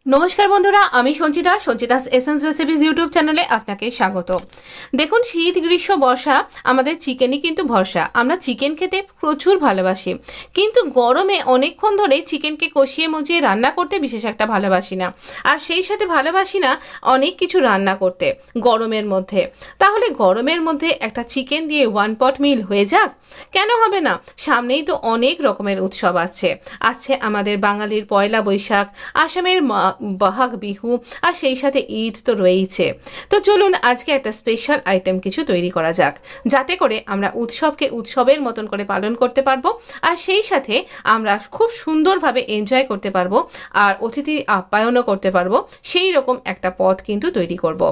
নমস্কার বন্ধুরা, আমি সঞ্চিতাস এসেন্স রেসিপিজ ইউটিউব চ্যানেলে আপনাকে স্বাগত। দেখুন, শীত গ্রীষ্ম বর্ষা আমাদের চিকেনই কিন্তু ভরসা। আমরা চিকেন খেতে প্রচুর ভালোবাসি, কিন্তু গরমে অনেকক্ষণ ধরে চিকেনকে কষিয়ে মজিয়ে রান্না করতে বিশেষ একটা ভালোবাসি না। আর সেই সাথে ভালোবাসি না অনেক কিছু রান্না করতে গরমের মধ্যে। তাহলে গরমের মধ্যে একটা চিকেন দিয়ে ওয়ান পট মিল হয়ে যাক, কেন হবে না? সামনেই তো অনেক রকমের উৎসব আসছে আমাদের বাঙালির পয়লা বৈশাখ, আসামের বহাগ বিহু, আর সেই সাথে ঈদ তো রয়েইছে। তো চলুন আজকে একটা স্পেশাল আইটেম কিছু তৈরি করা যাক, যাতে করে আমরা উৎসবকে উৎসবের মতন করে পালন করতে পারবো, আর সেই সাথে আমরা খুব সুন্দরভাবে এনজয় করতে পারবো, আর অতিথি আপ্যায়নও করতে পারবো। সেই রকম একটা পদ কিন্তু তৈরি করব।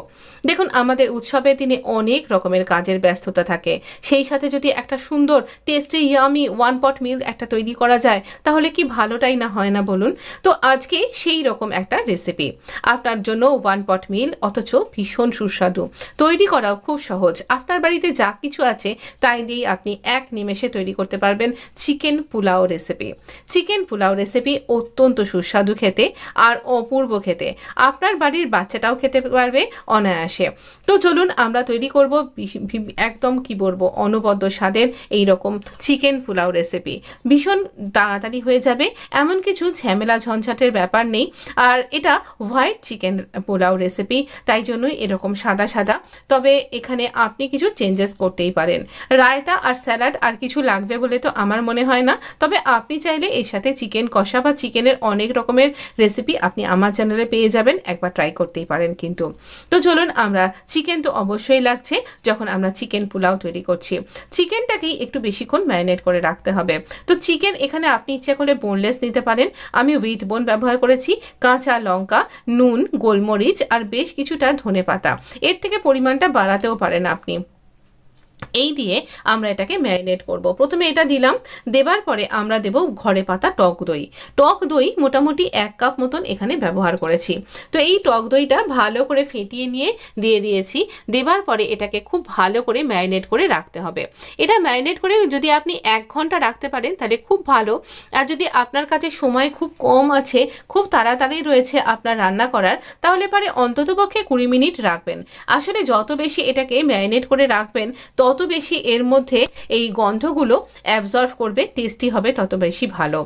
দেখুন, আমাদের উৎসবের দিনে অনেক রকমের কাজের ব্যস্ততা থাকে, সেই সাথে যদি একটা সুন্দর টেস্টি ইয়ামি ওয়ান পট মিল একটা তৈরি করা যায়, তাহলে কি ভালোটাই না হয় না বলুন? তো আজকে সেই রকম একটা রেসিপি আপনার জন্য, ওয়ান পট মিল, অথচ ভীষণ সুস্বাদু, তৈরি করাও খুব সহজ। আপনার বাড়িতে যা কিছু আছে তাই দিয়েই আপনি এক নিমেষে তৈরি করতে পারবেন chicken pulao recipe. Chicken pulao recipe অত্যন্ত সুস্বাদু খেতে আর অপূর্ব খেতে, আপনার বাড়ির বাচ্চাটাও খেতে পারবে অনায়াসে। তো চলুন আমরা তৈরি করব একদম কি বলবো, অনবদ্য স্বাদের এইরকম চিকেন পোলাও রেসিপি। ভীষণ তাড়াতাড়ি হয়ে যাবে, এমন কিছু ঝামেলা ঝঞ্ঝাটের ব্যাপার নেই। আর এটা হোয়াইট চিকেন পোলাও রেসিপি, তাই জন্যই এরকম সাদা সাদা। তবে এখানে আপনি কিছু চেঞ্জেস করতেই পারেন। রায়তা আর স্যালাড আর কিছু লাগবে বলে তো আমার মনে হয় না, তবে আপনি চাইলে এর সাথে চিকেন কষা বা চিকেনের অনেক রকমের রেসিপি আপনি আমার চ্যানেলে পেয়ে যাবেন, একবার ট্রাই করতেই পারেন কিন্তু। তো চলুন, আমরা চিকেন তো অবশ্যই লাগছে যখন আমরা চিকেন পোলাও তৈরি করছি। চিকেনটাকেই একটু বেশিক্ষণ ম্যারিনেট করে রাখতে হবে। তো চিকেন এখানে আপনি ইচ্ছে করলে বোনলেস নিতে পারেন, আমি উইথ বোন ব্যবহার করেছি। কাঁচা লঙ্কা, নুন, গোলমরিচ আর বেশ কিছুটা ধনেপাতা, এর থেকে পরিমাণটা বাড়াতেও পারেন আপনি। এই দিয়ে আমরা এটাকে ম্যারিনেট করব। প্রথমে এটা দিলাম, দেবার পরে আমরা দেব ঘরে পাতা টক দই। টক দই মোটামুটি 1 কাপ মতন এখানে ব্যবহার করেছি। তো এই টক দইটা ভালো করে ফেটিয়ে নিয়ে দিয়ে দিয়েছি। দেবার পরে এটাকে খুব ভালো করে ম্যারিনেট করে রাখতে হবে। এটা ম্যারিনেট করে যদি আপনি 1 ঘন্টা রাখতে পারেন তাহলে খুব ভালো। আর যদি আপনার কাছে সময় খুব কম আছে, খুব তাড়াতাড়ি রয়েছে আপনার রান্না করার, তাহলে পারে অন্ততপক্ষে 20 মিনিট রাখবেন। আসলে যত বেশি এটাকে ম্যারিনেট করে রাখবেন তত বেশি এর মধ্যে এই গন্ধগুলো অ্যাবজর্ব করবে, টেস্টি হবে তত বেশি ভালো,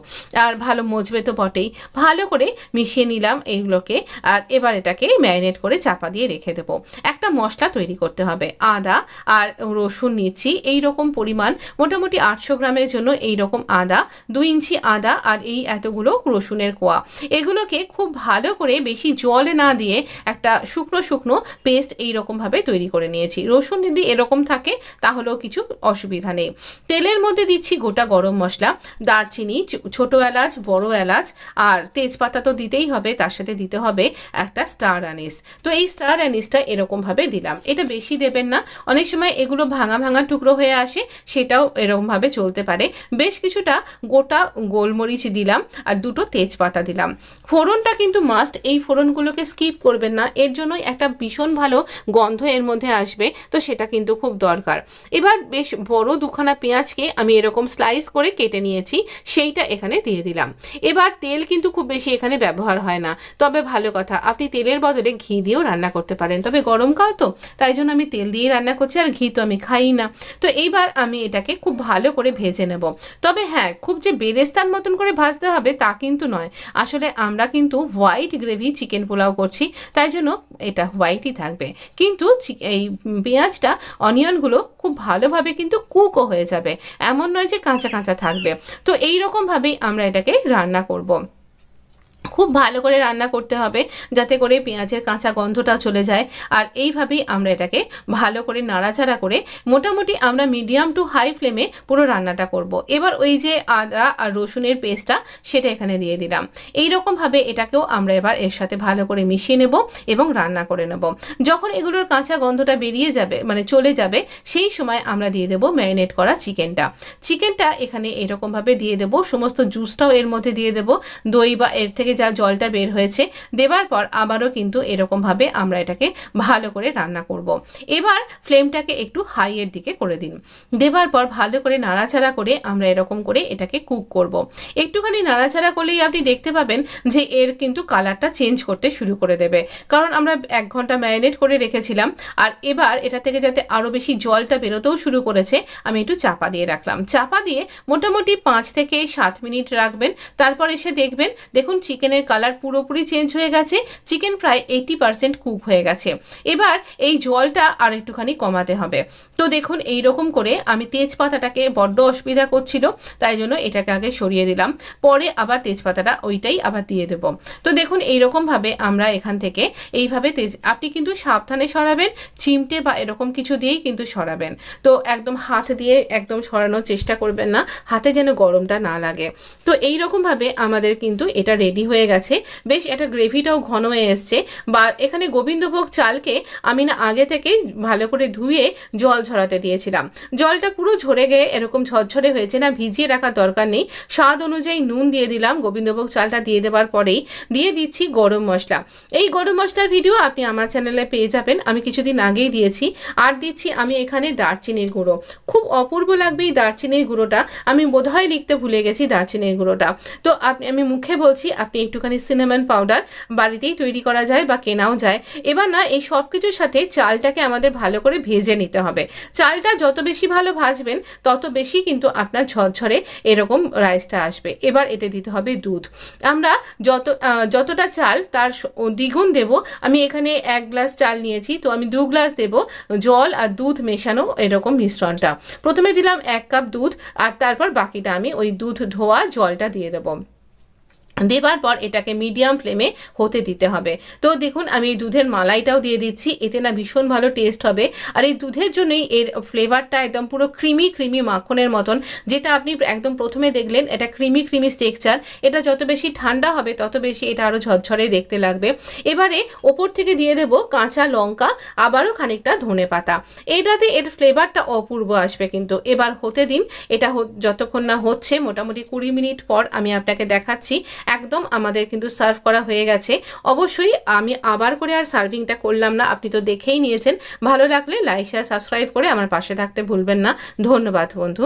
আর ভালো মজবে তো বটেই। ভালো করে মিশিয়ে নিলাম এইগুলোকে, আর এবার এটাকে ম্যারিনেট করে চাপা দিয়ে রেখে দেবো। একটা মশলা তৈরি করতে হবে। আদা আর রসুন নিচ্ছি এই রকম পরিমাণ, মোটামুটি 800 গ্রামের জন্য এই রকম আদা, 2 ইঞ্চি আদা আর এই এতগুলো রসুনের কোয়া। এগুলোকে খুব ভালো করে বেশি জল না দিয়ে একটা শুকনো শুকনো পেস্ট এইরকমভাবে তৈরি করে নিয়েছি। রসুন যদি এরকম থাকে তাহলেও কিছু অসুবিধা নেই। তেলের মধ্যে দিচ্ছি গোটা গরম মশলা, দারচিনি, ছোট এলাচ, বড় এলাচ, আর তেজপাতা তো দিতেই হবে, তার সাথে দিতে হবে একটা স্টার অ্যানিস। তো এই স্টার অ্যানিসটা এরকমভাবে দিলাম। এটা বেশি দেবেন না, অনেক সময় এগুলো ভাঙা ভাঙা টুকরো হয়ে আসে, সেটাও এরকমভাবে চলতে পারে। বেশ কিছুটা গোটা গোলমরিচ দিলাম আর 2টো তেজপাতা দিলাম। ফোড়নটা কিন্তু মাস্ট, এই ফোড়নগুলোকে স্কিপ করবেন না, এর জন্যই একটা ভীষণ ভালো গন্ধ এর মধ্যে আসবে, তো সেটা কিন্তু খুব দরকার। এবার বেশ বড় 2খানা পেঁয়াজকে আমি এরকম স্লাইস করে কেটে নিয়েছি, সেইটা এখানে দিয়ে দিলাম। এবার তেল কিন্তু খুব বেশি এখানে ব্যবহার হয় না, তবে ভালো কথা, আপনি তেলের বদলে ঘি দিয়েও রান্না করতে পারেন। তবে গরমকাল তো, তাই জন্য আমি তেল দিয়ে রান্না করছি, আর ঘি তো আমি খাই না। তো এইবার আমি এটাকে খুব ভালো করে ভেজে নেব। তবে হ্যাঁ, খুব যে বেরেস্তার মতন করে ভাজতে হবে তা কিন্তু নয়। আসলে আমরা কিন্তু হোয়াইট গ্রেভি চিকেন পোলাও করছি, তাই জন্য এটা হোয়াইটই থাকবে, কিন্তু এই পেঁয়াজটা, অনিয়নগুলো খুব ভালোভাবে কিন্তু কুকও হয়ে যাবে, এমন নয় যে কাঁচা কাঁচা থাকবে। তো এই রকমভাবেই আমরা এটাকে রান্না করব। খুব ভালো করে রান্না করতে হবে যাতে করে পেঁয়াজের কাঁচা গন্ধটা চলে যায়, আর এইভাবেই আমরা এটাকে ভালো করে নাড়াচাড়া করে মোটামুটি আমরা মিডিয়াম টু হাই ফ্লেমে পুরো রান্নাটা করব। এবার ওই যে আদা আর রসুনের পেস্টটা, সেটা এখানে দিয়ে দিলাম। এই রকমভাবে এটাকেও আমরা এবার এর সাথে ভালো করে মিশিয়ে নেব এবং রান্না করে নেব। যখন এগুলোর কাঁচা গন্ধটা বেরিয়ে যাবে, মানে চলে যাবে, সেই সময় আমরা দিয়ে দেব ম্যারিনেট করা চিকেনটা। এখানে এরকমভাবে দিয়ে দেব, সমস্ত জুসটাও এর মধ্যে দিয়ে দেব, দই বা এর থেকে থেকে যা জলটা বের হয়েছে দেবার পর আবারও কিন্তু এরকমভাবে আমরা এটাকে ভালো করে রান্না করব। এবার ফ্লেমটাকে একটু হাইয়ের দিকে করে দিন। দেবার পর ভালো করে নাড়াচাড়া করে আমরা এরকম করে এটাকে কুক করব। একটুখানি নাড়াচাড়া করলেই আপনি দেখতে পাবেন যে এর কিন্তু কালারটা চেঞ্জ করতে শুরু করে দেবে, কারণ আমরা 1 ঘন্টা ম্যারিনেট করে রেখেছিলাম। আর এবার এটা থেকে যাতে আরও বেশি জলটা বেরোতেও শুরু করেছে, আমি একটু চাপা দিয়ে রাখলাম। চাপা দিয়ে মোটামুটি 5 থেকে 7 মিনিট রাখবেন। তারপর এসে দেখবেন, দেখুন চিকেনের কালার পুরোপুরি চেঞ্জ হয়ে গেছে, চিকেন প্রায় 80% কুক হয়ে গেছে। এবার এই জলটা আর একটুখানি কমাতে হবে। তো দেখুন এইরকম করে আমি তেজপাতাটাকে বড্ড অসুবিধা করছিল, তাই জন্য এটাকে আগে সরিয়ে দিলাম, পরে আবার তেজপাতাটা ওইটাই আবার দিয়ে দেব। তো দেখুন এইরকমভাবে আমরা এখান থেকে এইভাবে আপনি কিন্তু সাবধানে সরাবেন, চিমটে বা এরকম কিছু দিয়েই কিন্তু সরাবেন। তো একদম হাত দিয়ে একদম সরানোর চেষ্টা করবেন না, হাতে যেন গরমটা না লাগে। তো এইরকমভাবে আমাদের কিন্তু এটা রেডি হয়ে গেছে। বেশ একটা গ্রেভিটাও ঘন হয়ে এসছে। বা এখানে গোবিন্দভোগ চালকে আমি না আগে থেকেই ভালো করে ধুয়ে জল ঝরাতে দিয়েছিলাম। জলটা পুরো ঝরে গিয়ে এরকম ঝরঝরে হয়েছে, না ভিজিয়ে রাখার দরকার নেই। স্বাদ অনুযায়ী নুন দিয়ে দিলাম। গোবিন্দভোগ চালটা দিয়ে দেওয়ার পরেই দিয়ে দিচ্ছি গরম মশলা। এই গরম মশলার ভিডিও আপনি আমার চ্যানেলে পেয়ে যাবেন, আমি কিছুদিন আগেই দিয়েছি। আর দিচ্ছি আমি এখানে দারচিনির গুঁড়ো। খুব অপূর্ব লাগবে এই দারচিনির গুঁড়োটা, আমি বোধহয় লিখতে ভুলে গেছি দারচিনির গুঁড়োটা। তো আমি মুখে বলছি, আপনি একটুখানি সিনামন পাউডার বাড়িতেই তৈরি করা যায় বা কেনাও যায়। এবার না এই সব কিছুর সাথে চালটাকে আমাদের ভালো করে ভেজে নিতে হবে। চালটা যত বেশি ভালো ভাজবেন তত বেশি কিন্তু আপনার ঝরঝরে এরকম রাইসটা আসবে। এবার এতে দিতে হবে দুধ। আমরা যতটা চাল তার দ্বিগুণ দেব। আমি এখানে 1 গ্লাস চাল নিয়েছি, তো আমি 2 গ্লাস দেব জল আর দুধ মেশানো এরকম মিশ্রণটা। প্রথমে দিলাম 1 কাপ দুধ, আর তারপর বাকিটা আমি ওই দুধ ধোয়া জলটা দিয়ে দেবো। দেবার পর এটাকে মিডিয়াম ফ্লেমে হতে দিতে হবে। তো দেখুন আমি এই দুধের মালাইটাও দিয়ে দিচ্ছি, এতে না ভীষণ ভালো টেস্ট হবে। আর এই দুধের জন্যই এর ফ্লেভারটা একদম পুরো ক্রিমি মাখনের মতন, যেটা আপনি একদম প্রথমে দেখলেন এটা ক্রিমি টেক্সচার। এটা যত বেশি ঠান্ডা হবে তত বেশি এটা আরও ঝরঝরে দেখতে লাগবে। এবারে ওপর থেকে দিয়ে দেব কাঁচা লঙ্কা, আবারও খানিকটা ধনেপাতা। এইটাতে এর ফ্লেভারটা অপূর্ব আসবে কিন্তু। এবার হতে দিন, এটা যতক্ষণ না হচ্ছে মোটামুটি 20 মিনিট পর আমি আপনাকে দেখাচ্ছি। একদম আমাদের কিন্তু সার্ভ করা হয়ে গেছে। অবশ্যই আমি আবার করে আর সার্ভিংটা করলাম না, আপনি তো দেখেই নিয়েছেন। ভালো লাগলে লাইক শেয়ার সাবস্ক্রাইব করে আমার পাশে থাকতে ভুলবেন না। ধন্যবাদ বন্ধু।